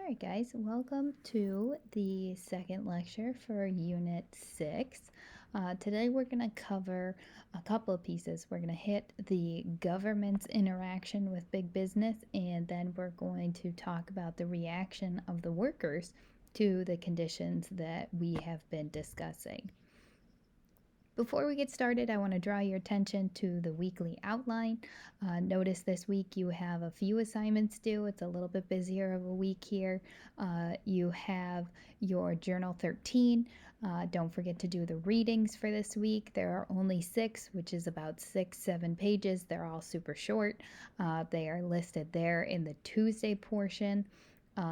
Alright guys, welcome to the second lecture for Unit 6. Today we're going to cover a couple of pieces. We're going to hit the government's interaction with big business, and then we're going to talk about the reaction of the workers to the conditions that we have been discussing. Before we get started, I want to draw your attention to the weekly outline. Notice this week you have a few assignments due. It's a little bit busier of a week here. You have your Journal 13. Don't forget to do the readings for this week. There are only 6, which is about 7 pages. They're all super short. They are listed there in the Tuesday portion.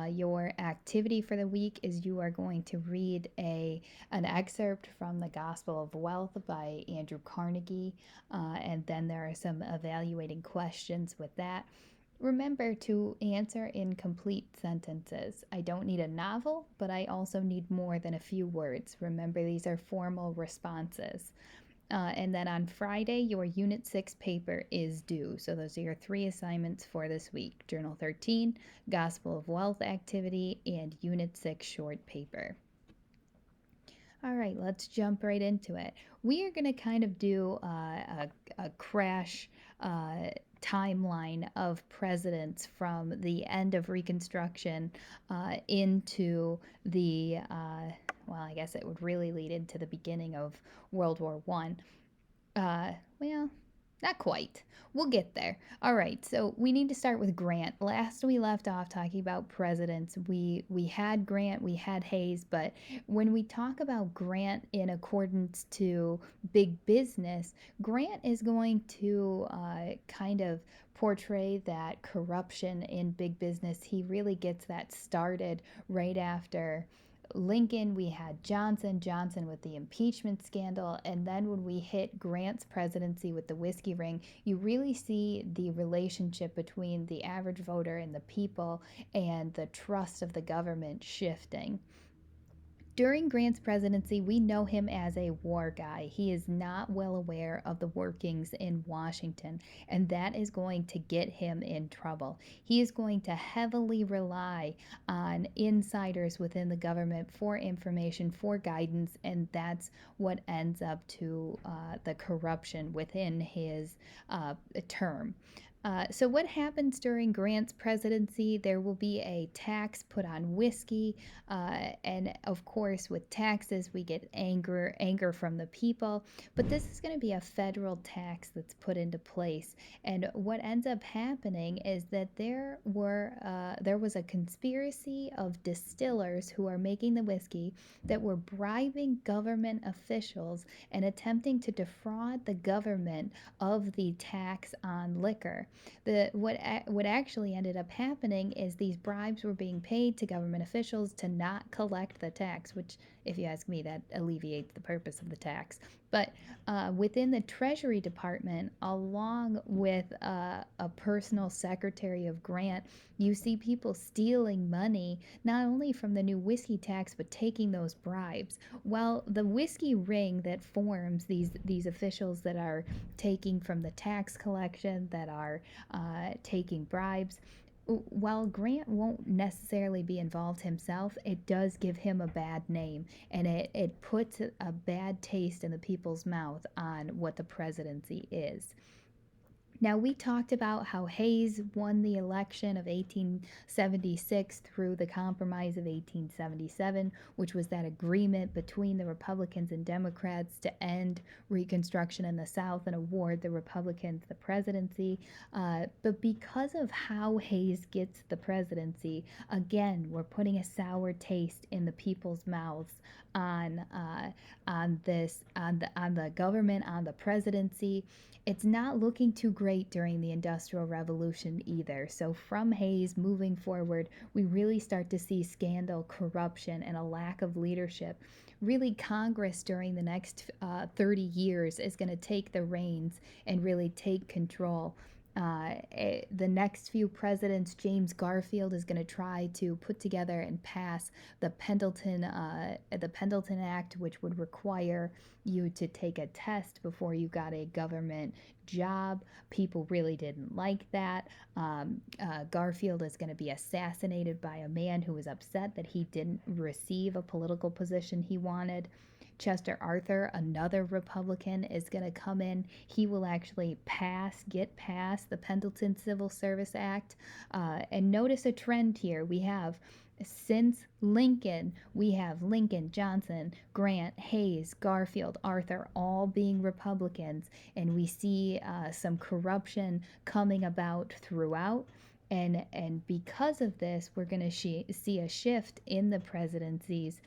Your activity for the week is you are going to read an excerpt from the Gospel of Wealth by Andrew Carnegie, and then there are some evaluating questions with that. Remember to answer in complete sentences. I don't need a novel, but I also need more than a few words. Remember, these are formal responses. And then on Friday, your Unit 6 paper is due. So those are your 3 assignments for this week. Journal 13, Gospel of Wealth activity, and Unit 6 short paper. All right, let's jump right into it. We are going to kind of do a crash timeline of presidents from the end of Reconstruction into the well, I guess it would really lead into the beginning of World War I. Well, not quite. We'll get there. All right, so we need to start with Grant. Last we left off talking about presidents, we had Grant, we had Hayes, but when we talk about Grant in accordance to big business, Grant is going to kind of portray that corruption in big business. He really gets that started right after Lincoln. We had Johnson with the impeachment scandal, and then when we hit Grant's presidency with the whiskey ring, you really see the relationship between the average voter and the people and the trust of the government shifting. During Grant's presidency, we know him as a war guy. He is not well aware of the workings in Washington, and that is going to get him in trouble. He is going to heavily rely on insiders within the government for information, for guidance, and that's what ends up to the corruption within his term. So, what happens during Grant's presidency? There will be a tax put on whiskey, and of course, with taxes, we get anger from the people. But this is going to be a federal tax that's put into place. And what ends up happening is that there was a conspiracy of distillers who are making the whiskey that were bribing government officials and attempting to defraud the government of the tax on liquor. What actually ended up happening is these bribes were being paid to government officials to not collect the tax, which, if you ask me, that alleviates the purpose of the tax. But within the Treasury Department, along with a personal secretary of Grant, you see people stealing money not only from the new whiskey tax but taking those bribes. Well, the whiskey ring that forms these officials that are taking from the tax collection, that are taking bribes. While Grant won't necessarily be involved himself, it does give him a bad name, and it puts a bad taste in the people's mouth on what the presidency is. Now, we talked about how Hayes won the election of 1876 through the Compromise of 1877, which was that agreement between the Republicans and Democrats to end Reconstruction in the South and award the Republicans the presidency. But because of how Hayes gets the presidency, again, we're putting a sour taste in the people's mouths on the government, on the presidency. It's not looking too great during the Industrial Revolution either. So from Hayes moving forward, we really start to see scandal, corruption, and a lack of leadership. Really, Congress during the next 30 years is going to take the reins and really take control. The next few presidents, James Garfield is going to try to put together and pass the Pendleton Act, which would require you to take a test before you got a government job. People really didn't like that. Garfield is going to be assassinated by a man who was upset that he didn't receive a political position he wanted. Chester Arthur, another Republican, is going to come in. He will actually get past the Pendleton Civil Service Act. And notice a trend here. Since Lincoln, we have Lincoln, Johnson, Grant, Hayes, Garfield, Arthur, all being Republicans. And we see some corruption coming about throughout. And because of this, we're going to see a shift in the presidencies,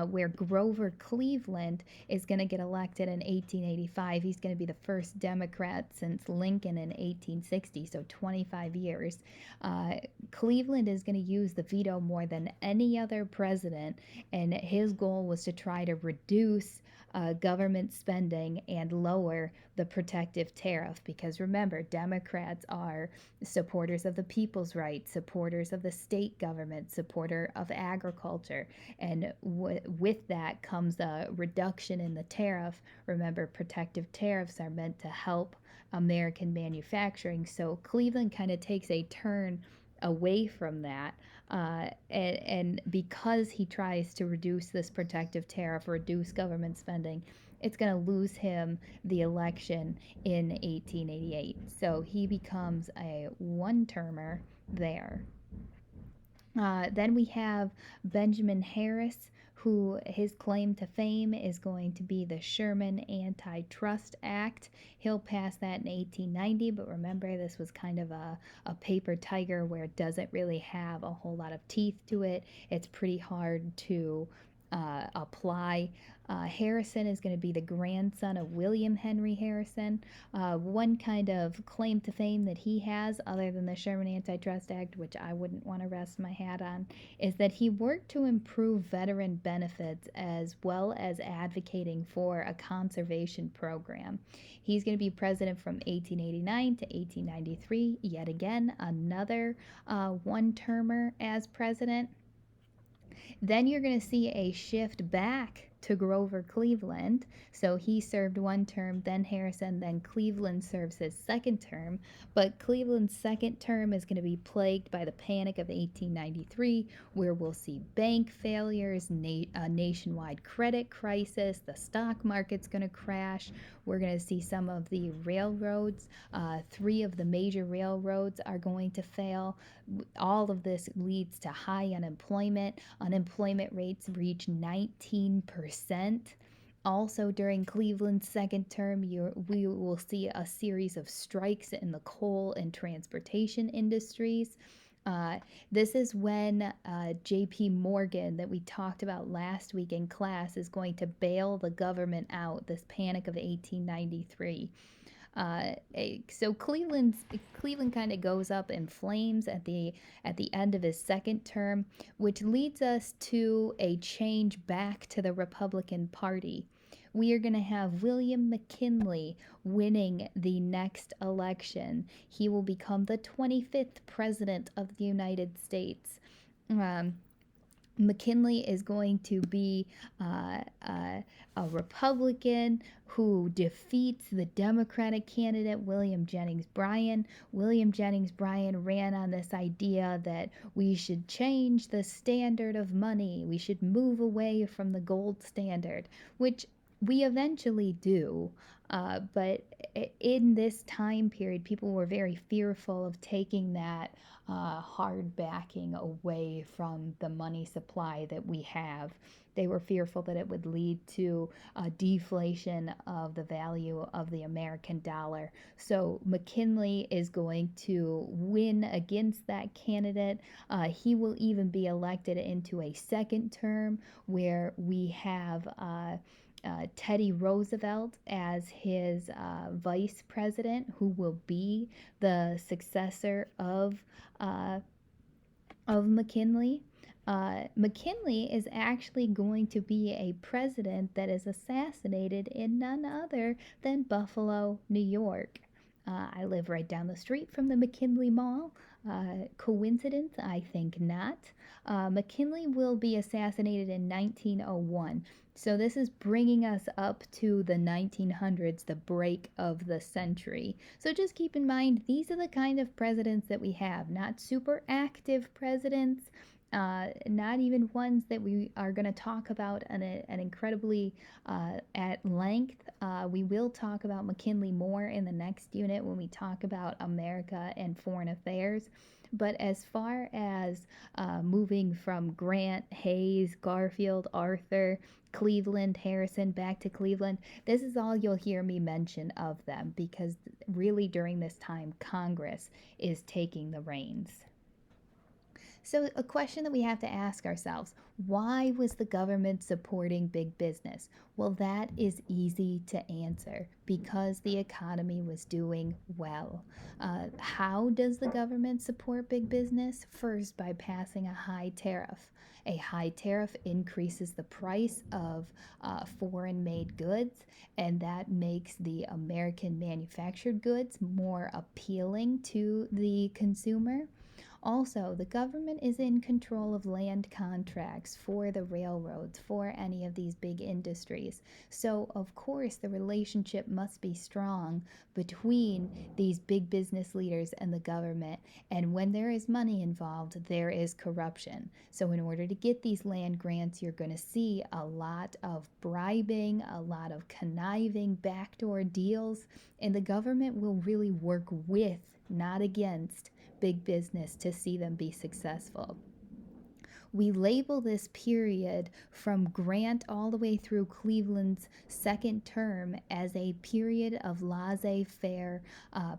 where Grover Cleveland is going to get elected in 1885. He's going to be the first Democrat since Lincoln in 1860, so 25 years. Cleveland is going to use the veto more than any other president, and his goal was to try to reduce government spending and lower the protective tariff, because remember, Democrats are supporters of the people's rights, supporters of the state government, supporter of agriculture, and with that comes a reduction in the tariff. Remember, protective tariffs are meant to help American manufacturing, so Cleveland kind of takes a turn away from that. And because he tries to reduce this protective tariff, reduce government spending, it's going to lose him the election in 1888. So he becomes a one-termer there. Then we have Benjamin Harris, who his claim to fame is going to be the Sherman Antitrust Act. He'll pass that in 1890, but remember, this was kind of a paper tiger where it doesn't really have a whole lot of teeth to it. It's pretty hard to apply. Harrison is going to be the grandson of William Henry Harrison. One kind of claim to fame that he has, other than the Sherman Antitrust Act, which I wouldn't want to rest my hat on, is that he worked to improve veteran benefits as well as advocating for a conservation program. He's going to be president from 1889 to 1893. Yet again, another one-termer as president. Then you're going to see a shift back to Grover Cleveland. So he served one term, then Harrison, then Cleveland serves his second term. But Cleveland's second term is going to be plagued by the Panic of 1893, where we'll see bank failures, a nationwide credit crisis, the stock market's going to crash. We're going to see some of the railroads, 3 of the major railroads are going to fail. All of this leads to high unemployment. Unemployment rates reach 19%. Also, during Cleveland's second term, we will see a series of strikes in the coal and transportation industries. This is when J.P. Morgan, that we talked about last week in class, is going to bail the government out, this Panic of 1893. So Cleveland kind of goes up in flames at the end of his second term, which leads us to a change back to the Republican Party. We are going to have William McKinley winning the next election. He will become the 25th president of the United States. McKinley is going to be a Republican who defeats the Democratic candidate, William Jennings Bryan. William Jennings Bryan ran on this idea that we should change the standard of money. We should move away from the gold standard, which we eventually do. But in this time period, people were very fearful of taking that hard backing away from the money supply that we have. They were fearful that it would lead to a deflation of the value of the American dollar. So McKinley is going to win against that candidate. He will even be elected into a second term where we have Teddy Roosevelt as his vice president, who will be the successor of McKinley. McKinley is actually going to be a president that is assassinated in none other than Buffalo, New York. I live right down the street from the McKinley Mall. Coincidence? I think not. McKinley will be assassinated in 1901. So this is bringing us up to the 1900s, the break of the century. So just keep in mind, these are the kind of presidents that we have, not super active presidents, not even ones that we are going to talk about an incredibly at length. We will talk about McKinley more in the next unit when we talk about America and foreign affairs. But as far as moving from Grant, Hayes, Garfield, Arthur, Cleveland, Harrison, back to Cleveland, this is all you'll hear me mention of them because really during this time, Congress is taking the reins. So, a question that we have to ask ourselves, why was the government supporting big business? Well, that is easy to answer because the economy was doing well. How does the government support big business? First, by passing a high tariff. A high tariff increases the price of foreign made goods, and that makes the American manufactured goods more appealing to the consumer. Also, the government is in control of land contracts for the railroads, for any of these big industries. So, of course, the relationship must be strong between these big business leaders and the government. And when there is money involved, there is corruption. So, in order to get these land grants, you're going to see a lot of bribing, a lot of conniving, backdoor deals, and the government will really work with, not against, big business to see them be successful. We label this period from Grant all the way through Cleveland's second term as a period of laissez faire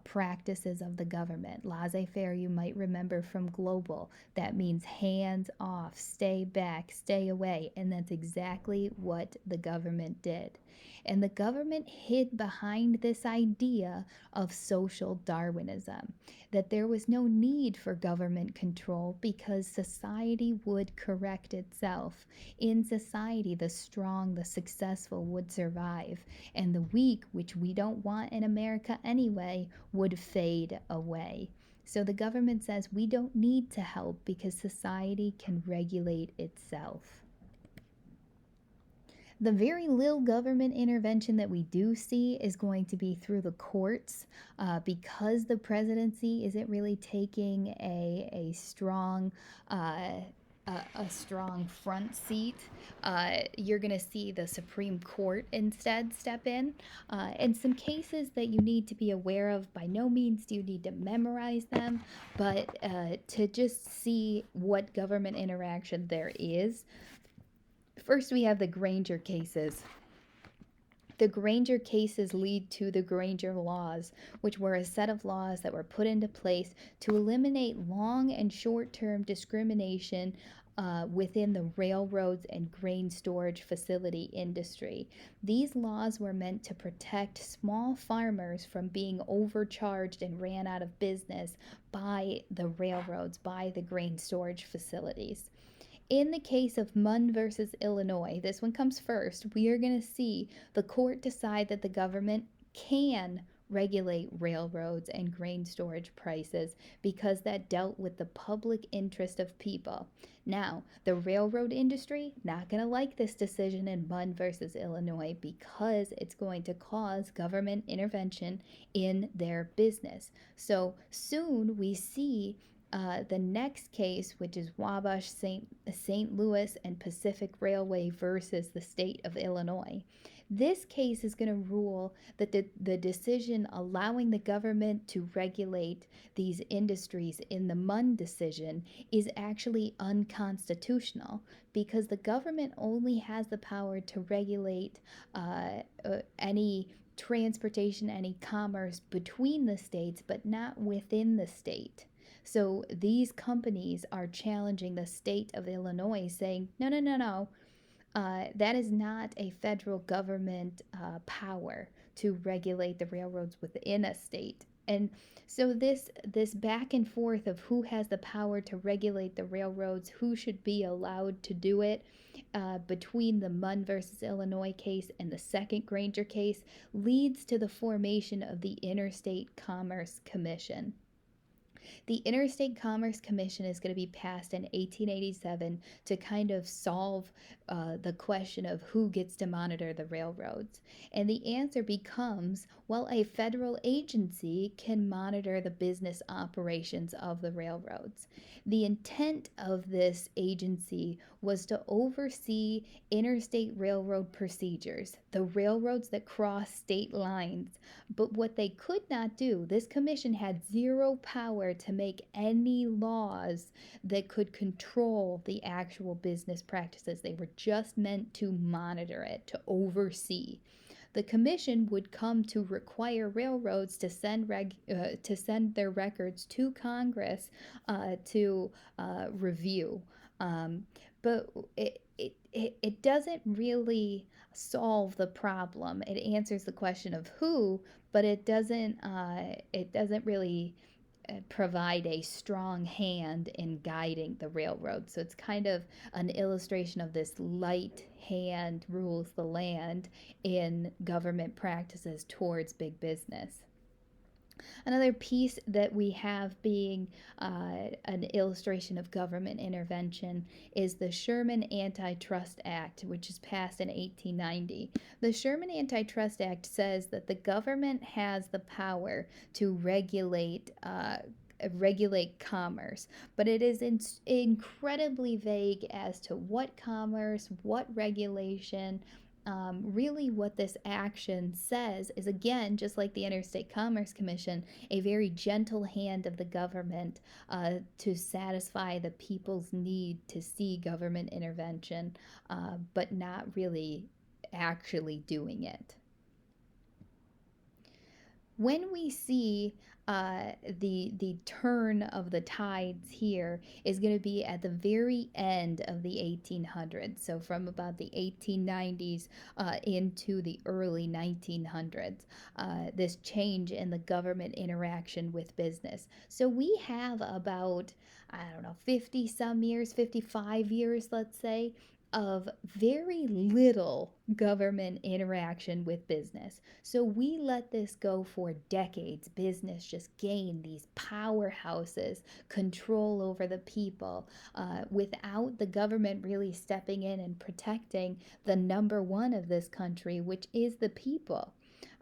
practices of the government. Laissez faire, you might remember from Global. That means hands off, stay back, stay away. And that's exactly what the government did. And the government hid behind this idea of social Darwinism, that there was no need for government control because society would correct itself. In society, the strong, the successful would survive, and the weak, which we don't want in America anyway, would fade away. So the government says we don't need to help because society can regulate itself. The very little government intervention that we do see is going to be through the courts because the presidency isn't really taking a strong a strong front seat. You're going to see the Supreme Court instead step in. And some cases that you need to be aware of, by no means do you need to memorize them, but to just see what government interaction there is. First, we have the Granger cases. The Granger cases lead to the Granger laws, which were a set of laws that were put into place to eliminate long and short term discrimination within the railroads and grain storage facility industry. These laws were meant to protect small farmers from being overcharged and ran out of business by the railroads, by the grain storage facilities. In the case of Munn versus Illinois, this one comes first, we are going to see the court decide that the government can regulate railroads and grain storage prices because that dealt with the public interest of people. Now, the railroad industry not going to like this decision in Munn versus Illinois because it's going to cause government intervention in their business. So soon we see the next case, which is Wabash St. Louis and Pacific Railway versus the state of Illinois. This case is going to rule that the decision allowing the government to regulate these industries in the Munn decision is actually unconstitutional because the government only has the power to regulate any transportation, any commerce between the states, but not within the state. So these companies are challenging the state of Illinois, saying, no, no, no, no. That is not a federal government power to regulate the railroads within a state. And so this back and forth of who has the power to regulate the railroads, who should be allowed to do it, between the Munn versus Illinois case and the second Granger case, leads to the formation of the Interstate Commerce Commission. The Interstate Commerce Commission is going to be passed in 1887 to kind of solve the question of who gets to monitor the railroads. And the answer becomes, well, a federal agency can monitor the business operations of the railroads. The intent of this agency was to oversee interstate railroad procedures, the railroads that cross state lines. But what they could not do, this commission had zero power to make any laws that could control the actual business practices. They were just meant to monitor it, to oversee. The commission would come to require railroads to send their records to Congress to review. But it doesn't really solve the problem. It answers the question of who, but it doesn't really provide a strong hand in guiding the railroad. So it's kind of an illustration of this light hand rules the land in government practices towards big business. Another piece that we have being an illustration of government intervention is the Sherman Antitrust Act, which was passed in 1890. The Sherman Antitrust Act says that the government has the power to regulate commerce, but it is incredibly vague as to what commerce, what regulation. Really, what this action says is, again, just like the Interstate Commerce Commission, a very gentle hand of the government to satisfy the people's need to see government intervention, but not really actually doing it. When we see the turn of the tides here is going to be at the very end of the 1800s, so from about the 1890s into the early 1900s, this change in the government interaction with business. So we have about, I don't know, 50 some years, 55 years, let's say, of very little government interaction with business. So we let this go for decades. Business just gained these powerhouses, control over the people, without the government really stepping in and protecting the number one of this country, which is the people.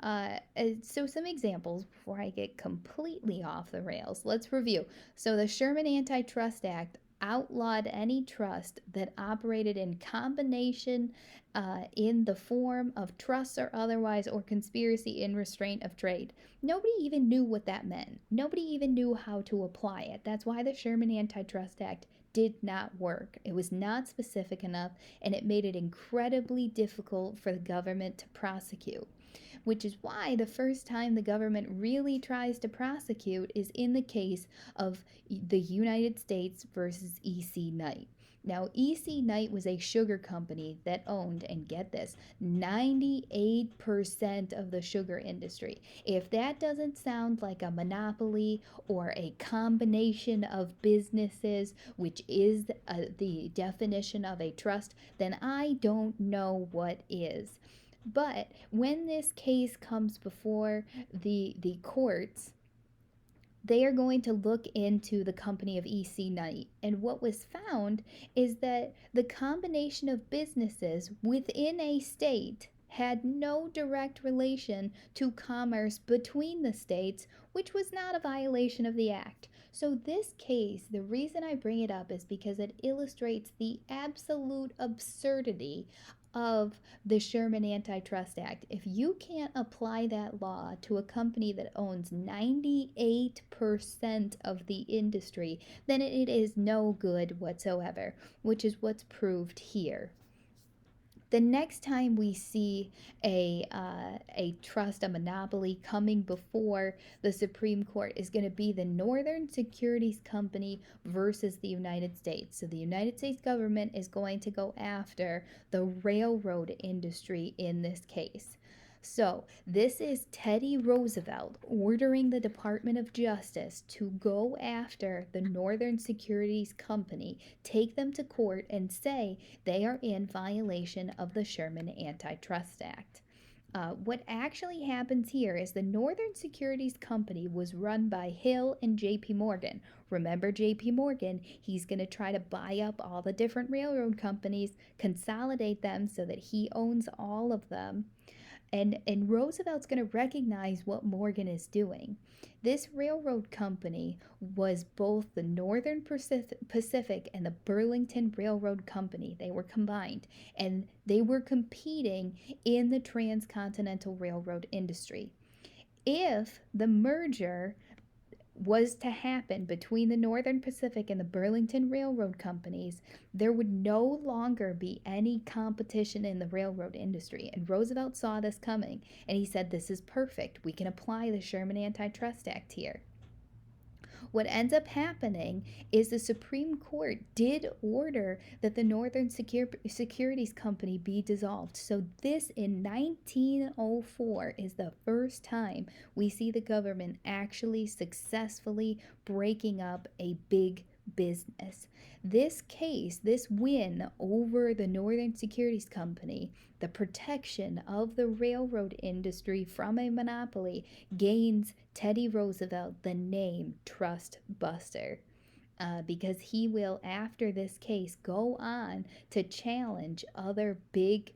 So some examples before I get completely off the rails. Let's review. So the Sherman Antitrust Act outlawed any trust that operated in combination in the form of trusts or otherwise, or conspiracy in restraint of trade. Nobody even knew what that meant. Nobody even knew how to apply it. That's why the Sherman Antitrust Act did not work. It was not specific enough, and it made it incredibly difficult for the government to prosecute. Which is why the first time the government really tries to prosecute is in the case of the United States versus E.C. Knight. Now, E.C. Knight was a sugar company that owned, and get this, 98% of the sugar industry. If that doesn't sound like a monopoly or a combination of businesses, which is the definition of a trust, then I don't know what is. But when this case comes before the courts, they are going to look into the company of E.C. Knight. And what was found is that the combination of businesses within a state had no direct relation to commerce between the states, which was not a violation of the act. So this case, the reason I bring it up is because it illustrates the absolute absurdity of the Sherman Antitrust Act. If you can't apply that law to a company that owns 98% of the industry, then it is no good whatsoever, which is what's proved here. The next time we see a trust, a monopoly coming before the Supreme Court is going to be the Northern Securities Company versus the United States. So the United States government is going to go after the railroad industry in this case. So, this is Teddy Roosevelt ordering the Department of Justice to go after the Northern Securities Company, take them to court, and say they are in violation of the Sherman Antitrust Act. What actually happens here is the Northern Securities Company was run by Hill and JP Morgan. Remember JP Morgan? He's going to try to buy up all the different railroad companies, consolidate them so that he owns all of them. And Roosevelt's going to recognize what Morgan is doing. This railroad company was both the Northern Pacific and the Burlington Railroad Company. They were combined and they were competing in the transcontinental railroad industry. If the merger was to happen between the Northern Pacific and the Burlington Railroad companies, there would no longer be any competition in the railroad industry. And Roosevelt saw this coming and he said, "This is perfect. We can apply the Sherman Antitrust Act here." What ends up happening is the Supreme Court did order that the Northern Securities Company be dissolved. So, this in 1904 is the first time we see the government actually successfully breaking up a big business. This case, this win over the Northern Securities Company, the protection of the railroad industry from a monopoly, gains Teddy Roosevelt the name Trust Buster. Because he will, after this case, go on to challenge other big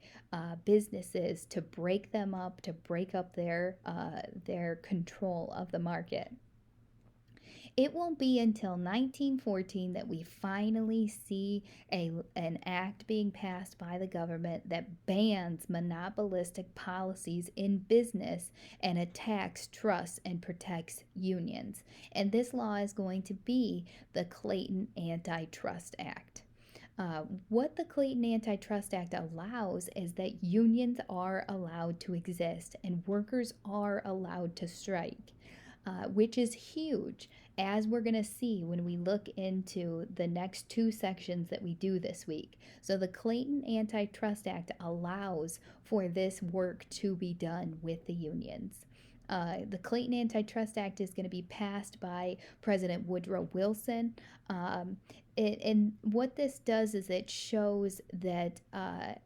businesses to break them up, to break up their control of the market. It won't be until 1914 that we finally see an act being passed by the government that bans monopolistic policies in business and attacks trusts and protects unions. And this law is going to be the Clayton Antitrust Act. What the Clayton Antitrust Act allows is that unions are allowed to exist and workers are allowed to strike, which is huge, as we're going to see when we look into the next two sections that we do this week. So, the Clayton Antitrust Act allows for this work to be done with the unions. The Clayton Antitrust Act is going to be passed by President Woodrow Wilson. And what this does is it shows that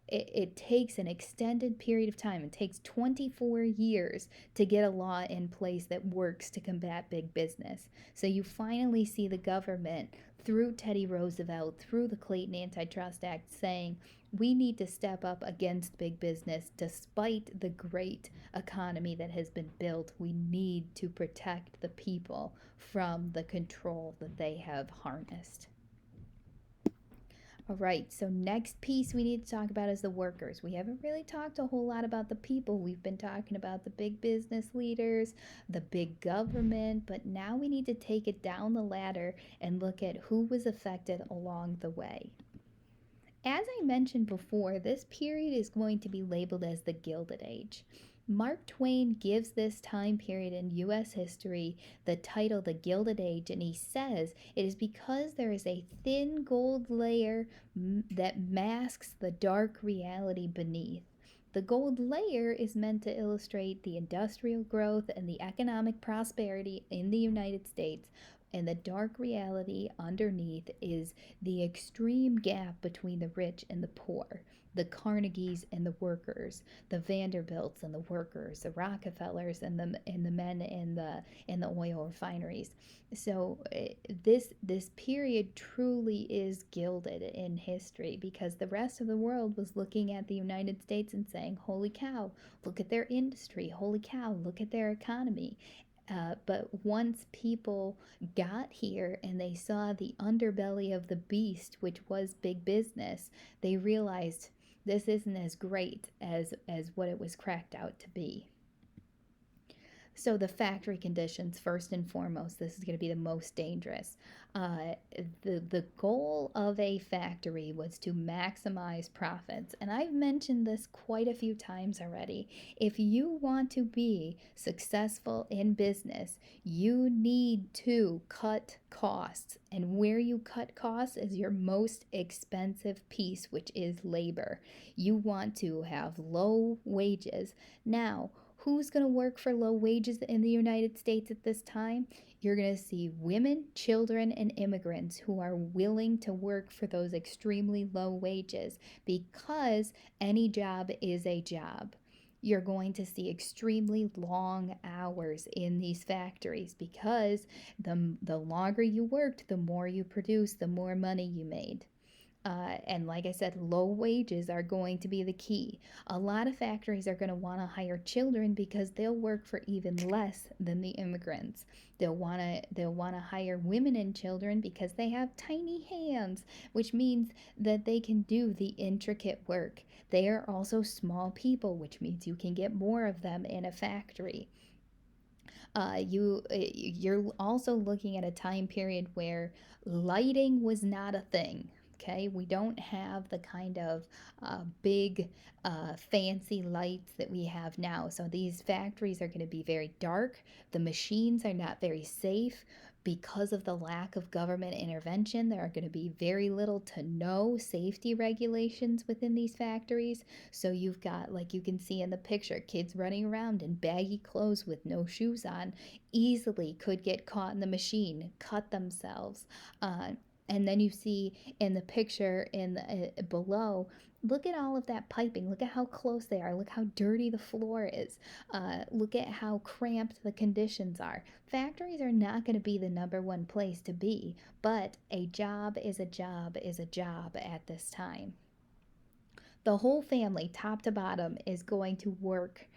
it takes an extended period of time. It takes 24 years to get a law in place that works to combat big business. So you finally see the government, through Teddy Roosevelt, through the Clayton Antitrust Act, saying we need to step up against big business despite the great economy that has been built. We need to protect the people from the control that they have harnessed. All right, so next piece we need to talk about is the workers. We haven't really talked a whole lot about the people. We've been talking about the big business leaders, the big government, but now we need to take it down the ladder and look at who was affected along the way. As I mentioned before, this period is going to be labeled as the Gilded Age. Mark Twain gives this time period in U.S. history the title The Gilded Age, and he says it is because there is a thin gold layer that masks the dark reality beneath. The gold layer is meant to illustrate the industrial growth and the economic prosperity in the United States, and the dark reality underneath is the extreme gap between the rich and the poor, the Carnegies and the workers, the Vanderbilts and the workers, the Rockefellers and the men in the oil refineries. So this period truly is gilded in history because the rest of the world was looking at the United States and saying, "Holy cow, look at their industry! Holy cow, look at their economy!" But once people got here and they saw the underbelly of the beast, which was big business, they realized this isn't as great as what it was cracked out to be. So the factory conditions, first and foremost, this is going to be the most dangerous. Uh, the goal of a factory was to maximize profits, and I've mentioned this quite a few times already. If you want to be successful in business, you need to cut costs, and where you cut costs is your most expensive piece, which is labor. You want to have low wages. Now, who's going to work for low wages in the United States at this time? You're going to see women, children, and immigrants who are willing to work for those extremely low wages because any job is a job. You're going to see extremely long hours in these factories because the longer you worked, the more you produced, the more money you made. And like I said, low wages are going to be the key. A lot of factories are going to want to hire children because they'll work for even less than the immigrants. They'll want to hire women and children because they have tiny hands, which means that they can do the intricate work. They are also small people, which means you can get more of them in a factory. You're also looking at a time period where lighting was not a thing. Okay, we don't have the kind of big fancy lights that we have now. So these factories are going to be very dark. The machines are not very safe. Because of the lack of government intervention, there are going to be very little to no safety regulations within these factories. So you've got, like you can see in the picture, kids running around in baggy clothes with no shoes on, easily could get caught in the machine, cut themselves. Uh, and then you see in the picture in the, below, look at all of that piping. Look at how close they are. Look how dirty the floor is. Look at how cramped the conditions are. Factories are not going to be the number one place to be, but a job is a job is a job at this time. The whole family, top to bottom, is going to work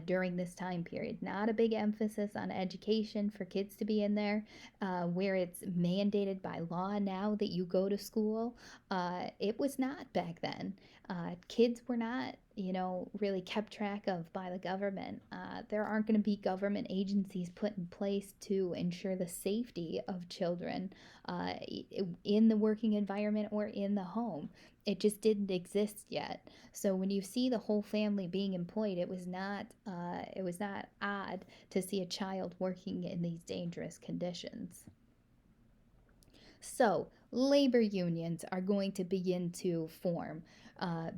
during this time period. Not a big emphasis on education for kids to be in there, where it's mandated by law now that you go to school. It was not back then. Kids were not, really kept track of by the government. There aren't going to be government agencies put in place to ensure the safety of children uh, in the working environment or in the home. It just didn't exist yet. So when you see the whole family being employed, it was not odd to see a child working in these dangerous conditions. So labor unions are going to begin to form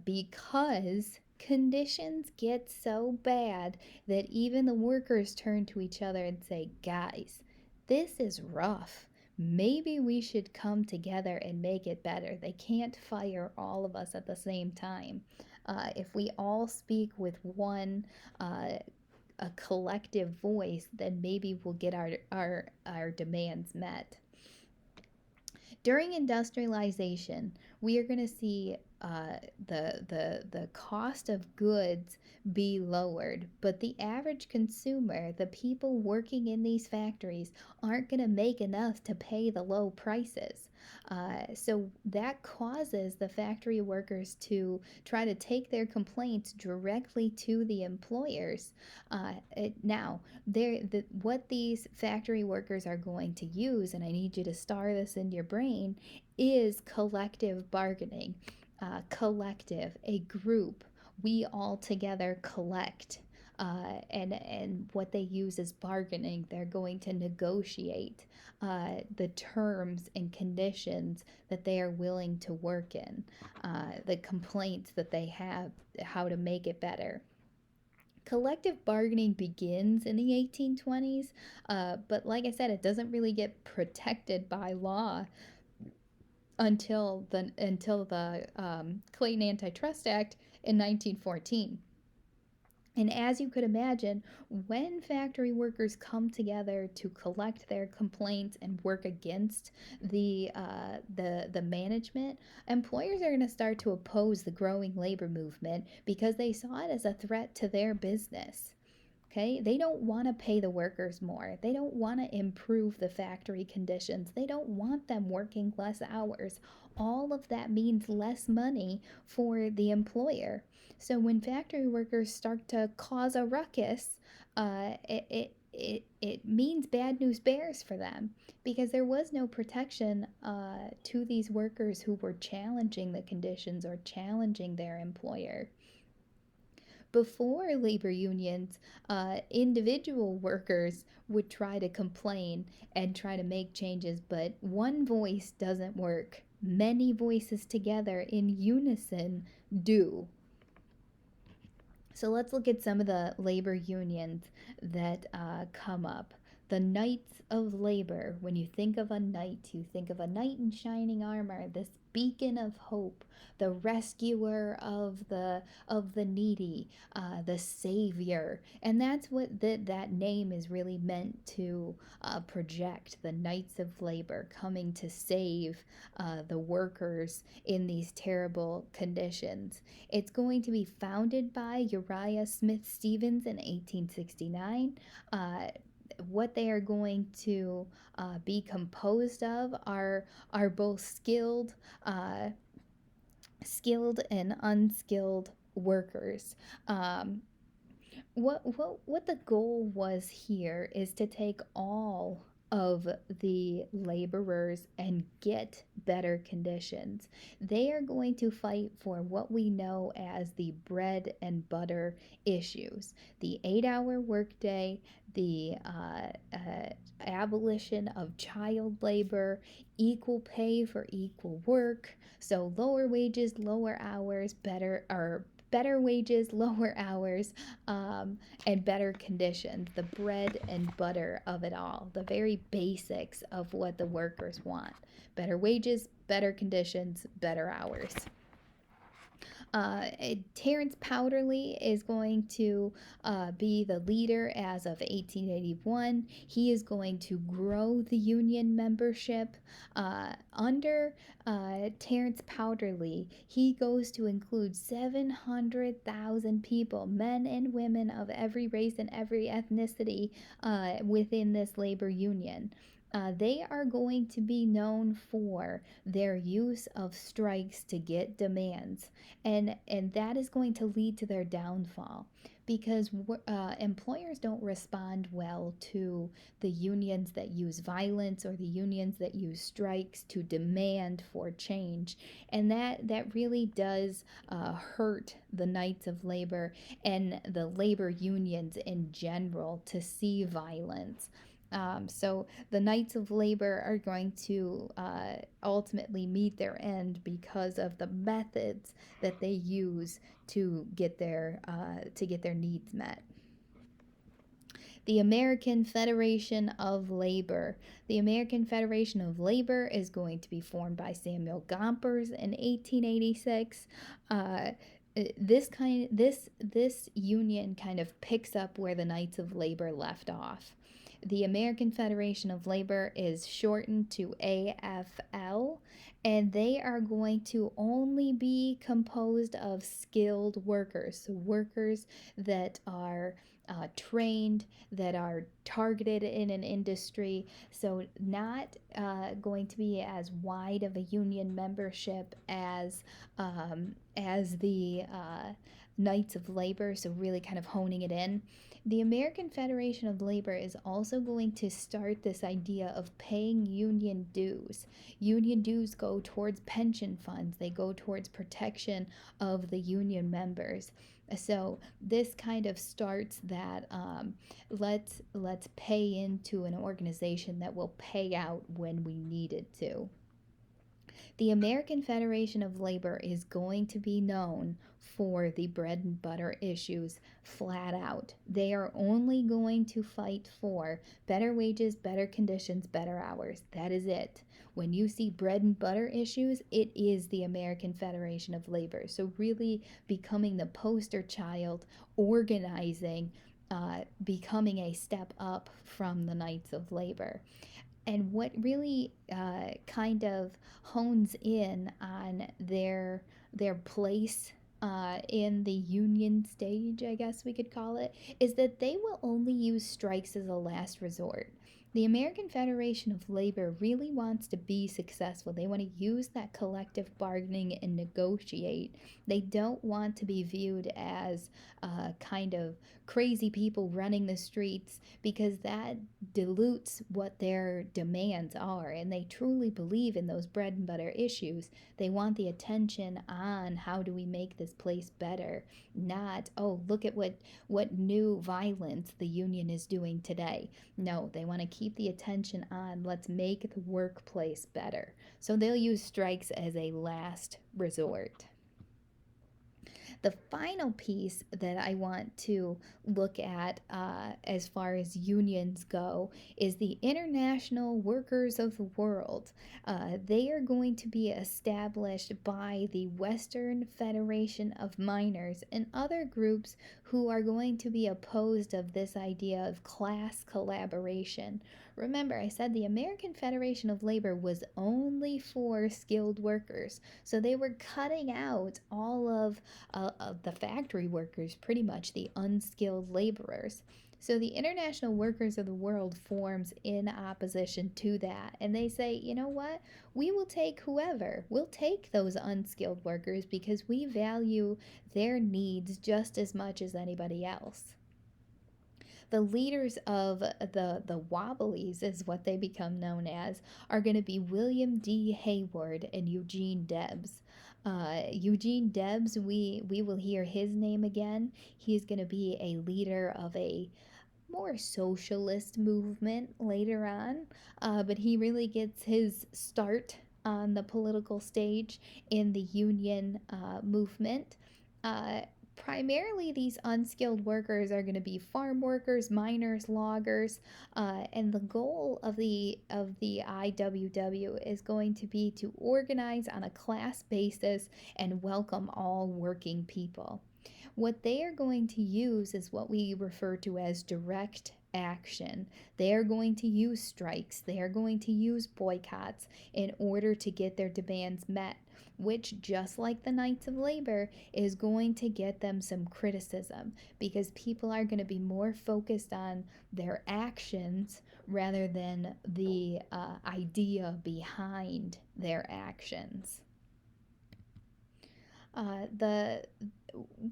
because conditions get so bad that even the workers turn to each other and say, guys, this is rough. Maybe we should come together and make it better. They can't fire all of us at the same time. If we all speak with one a collective voice, then maybe we'll get our demands met. During industrialization, we are going to see the cost of goods be lowered, but the average consumer, the people working in these factories, aren't going to make enough to pay the low prices. So that causes the factory workers to try to take their complaints directly to the employers. Now, what these factory workers are going to use, and I need you to star this in your brain, is collective bargaining. Collective, a group, we all together collect. And what they use is bargaining. They're going to negotiate the terms and conditions that they are willing to work in, the complaints that they have, how to make it better. Collective bargaining begins in the 1820s, but like I said, it doesn't really get protected by law until the Clayton Antitrust Act in 1914. And as you could imagine, when factory workers come together to collect their complaints and work against the management, employers are going to start to oppose the growing labor movement because they saw it as a threat to their business. Okay, they don't want to pay the workers more. They don't want to improve the factory conditions. They don't want them working less hours. All of that means less money for the employer. So when factory workers start to cause a ruckus, it means bad news bears for them because there was no protection to these workers who were challenging the conditions or challenging their employer. Before labor unions, individual workers would try to complain and try to make changes, but one voice doesn't work. Many voices together in unison do. So let's look at some of the labor unions that come up. The Knights of Labor. When you think of a knight, you think of a knight in shining armor, this beacon of hope, the rescuer of the needy, the savior, and that's what that name is really meant to project. The Knights of Labor coming to save the workers in these terrible conditions. It's going to be founded by Uriah Smith Stevens in 1869. What they are going to be composed of are both uh, skilled and unskilled workers. What the goal was here is to take all of the laborers and get better conditions. They are going to fight for what we know as the bread and butter issues: the 8-hour workday, the abolition of child labor, equal pay for equal work. So lower wages, lower hours, better wages, lower hours, and better conditions, the bread and butter of it all, the very basics of what the workers want: better wages, better conditions, better hours. Terrence Powderly is going to be the leader as of 1881. He is going to grow the Union membership. Under Terrence Powderly, he goes to include 700,000 people, men and women of every race and every ethnicity, within this labor union. They are going to be known for their use of strikes to get demands, and that is going to lead to their downfall because employers don't respond well to the unions that use violence or the unions that use strikes to demand for change, and that really does hurt the Knights of Labor and the labor unions in general to see violence. So the Knights of Labor are going to ultimately meet their end because of the methods that they use to get their needs met. The American Federation of Labor. The American Federation of Labor is going to be formed by Samuel Gompers in 1886. This union kind of picks up where the Knights of Labor left off. The American Federation of Labor is shortened to AFL, and they are going to only be composed of skilled workers, so workers that are trained, that are targeted in an industry, so not going to be as wide of a union membership as the Knights of Labor, so really kind of honing it in. The American Federation of Labor is also going to start this idea of paying union dues. Union dues go towards pension funds, they go towards protection of the union members. So this kind of starts that let's pay into an organization that will pay out when we need it to. The American Federation of Labor is going to be known for the bread and butter issues flat out. They are only going to fight for better wages, better conditions, better hours. That is it. When you see bread and butter issues, it is the American Federation of Labor. So, really becoming the poster child, organizing, becoming a step up from the Knights of Labor. And what really kind of hones in on their place in the union stage, I guess we could call it, is that they will only use strikes as a last resort. The American Federation of Labor really wants to be successful. They want to use that collective bargaining and negotiate. They don't want to be viewed as kind of crazy people running the streets because that dilutes what their demands are. And they truly believe in those bread and butter issues. They want the attention on how do we make this place better, not, oh, look at what new violence the union is doing today. No, they want to keep the attention on let's make the workplace better. So they'll use strikes as a last resort. The final piece that I want to look at as far as unions go is the International Workers of the World. They are going to be established by the Western Federation of Miners and other groups who are going to be opposed of this idea of class collaboration. Remember, I said the American Federation of Labor was only for skilled workers. So they were cutting out all of the factory workers, pretty much the unskilled laborers. So the International Workers of the World forms in opposition to that. And they say, you know what? We will take whoever. We'll take those unskilled workers because we value their needs just as much as anybody else. The leaders of the Wobblies, is what they become known as, are going to be William D. Hayward and Eugene Debs. Eugene Debs, we will hear his name again. He's going to be a leader of a more socialist movement later on, but he really gets his start on the political stage in the union movement. Uh, Primarily, these unskilled workers are going to be farm workers, miners, loggers, and the goal of the IWW is going to be to organize on a class basis and welcome all working people. What they are going to use is what we refer to as direct action. They are going to use strikes, they are going to use boycotts in order to get their demands met, which, just like the Knights of Labor, is going to get them some criticism because people are going to be more focused on their actions rather than the idea behind their actions. The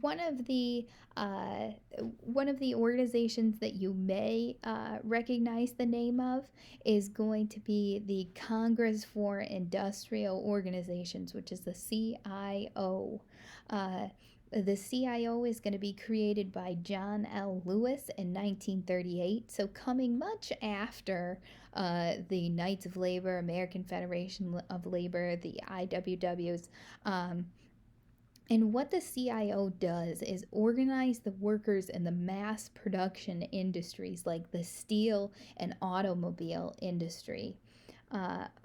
one of the uh, one of the organizations that you may recognize the name of is going to be the Congress for Industrial Organizations, which is the CIO. Uh, the CIO is going to be created by John L. Lewis in 1938, so coming much after the Knights of Labor, American Federation of Labor, the IWWs. And what the CIO does is organize the workers in the mass production industries like the steel and automobile industry.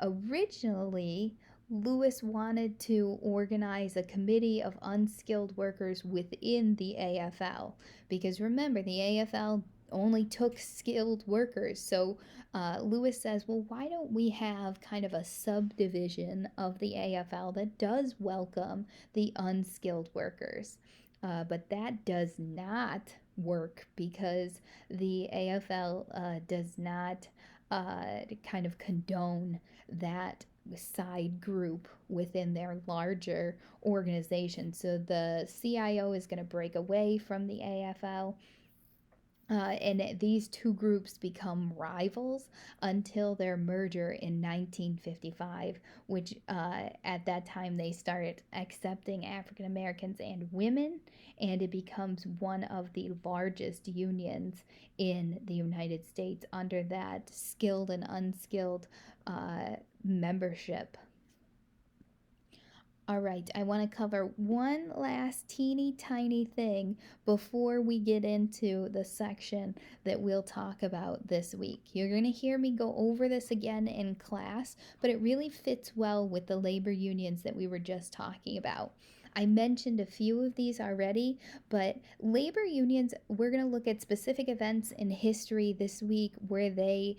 Originally, Lewis wanted to organize a committee of unskilled workers within the AFL because remember, the AFL only took skilled workers. So Lewis says, well, why don't we have kind of a subdivision of the AFL that does welcome the unskilled workers? But that does not work because the AFL does not kind of condone that side group within their larger organization. So the CIO is going to break away from the AFL, and these two groups become rivals until their merger in 1955, which at that time they started accepting African Americans and women, and it becomes one of the largest unions in the United States under that skilled and unskilled membership. All right, I want to cover one last teeny tiny thing before we get into the section that we'll talk about this week. You're going to hear me go over this again in class, but it really fits well with the labor unions that we were just talking about. I mentioned a few of these already, but labor unions, we're going to look at specific events in history this week where they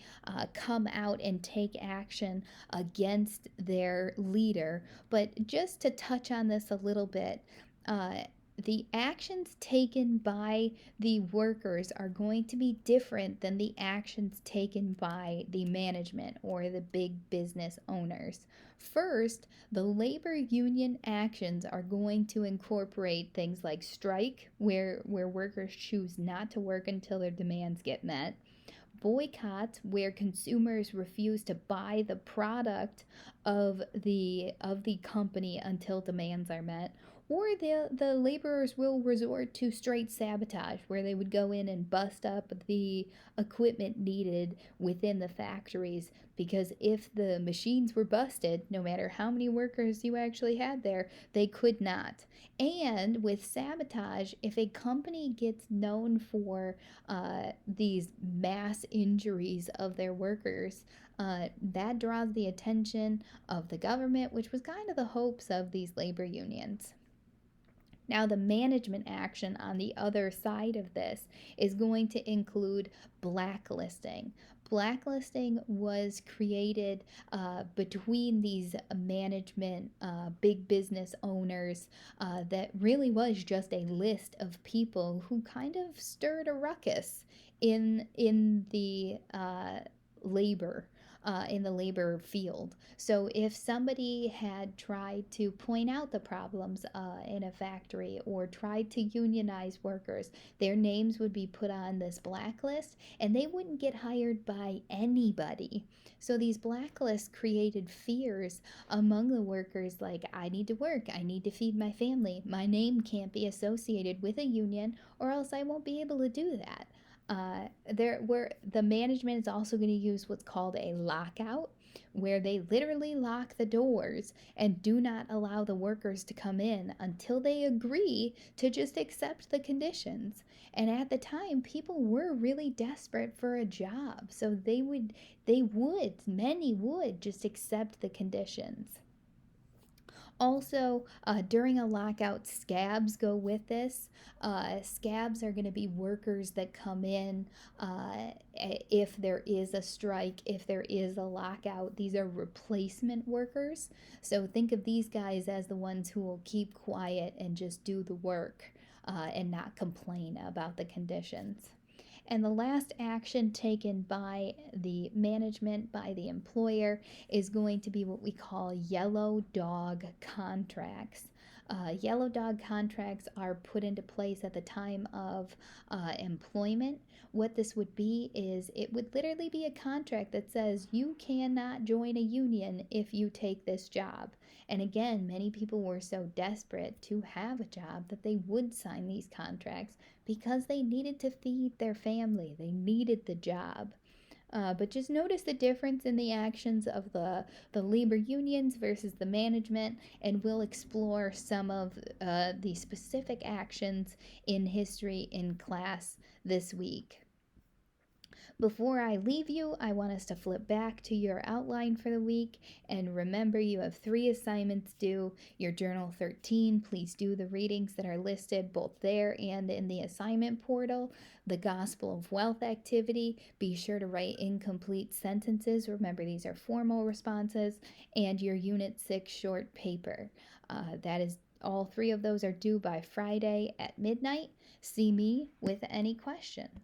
come out and take action against their leader. But just to touch on this a little bit, uh, the actions taken by the workers are going to be different than the actions taken by the management or the big business owners. First, the labor union actions are going to incorporate things like strike, where workers choose not to work until their demands get met, boycotts where consumers refuse to buy the product of the company until demands are met, or the laborers will resort to straight sabotage where they would go in and bust up the equipment needed within the factories, because if the machines were busted, no matter how many workers you actually had there, they could not. And with sabotage, if a company gets known for these mass injuries of their workers, that draws the attention of the government, which was kind of the hopes of these labor unions. Now, the management action on the other side of this is going to include blacklisting. Blacklisting was created between these management, big business owners, that really was just a list of people who kind of stirred a ruckus in the labor in the labor field. So if somebody had tried to point out the problems in a factory or tried to unionize workers, their names would be put on this blacklist and they wouldn't get hired by anybody. So these blacklists created fears among the workers, like, I need to work, I need to feed my family, my name can't be associated with a union or else I won't be able to do that. There where the management is also going to use what's called a lockout, where they literally lock the doors and do not allow the workers to come in until they agree to just accept the conditions. And at the time, people were really desperate for a job, so many would just accept the conditions. Also, during a lockout, scabs go with this. Scabs are going to be workers that come in if there is a strike, if there is a lockout. These are replacement workers. So think of these guys as the ones who will keep quiet and just do the work and not complain about the conditions. And the last action taken by the management, by the employer, is going to be what we call yellow dog contracts. Yellow dog contracts are put into place at the time of employment. What this would be is it would literally be a contract that says you cannot join a union if you take this job. And again, many people were so desperate to have a job that they would sign these contracts because they needed to feed their family. They needed the job. But just notice the difference in the actions of the labor unions versus the management, and we'll explore some of the specific actions in history in class this week. Before I leave you, I want us to flip back to your outline for the week. And remember, you have 3 assignments due. Your Journal 13, please do the readings that are listed both there and in the assignment portal. The Gospel of Wealth activity, be sure to write incomplete sentences. Remember, these are formal responses. And your Unit 6 short paper. That is all 3 of those are due by Friday at midnight. See me with any questions.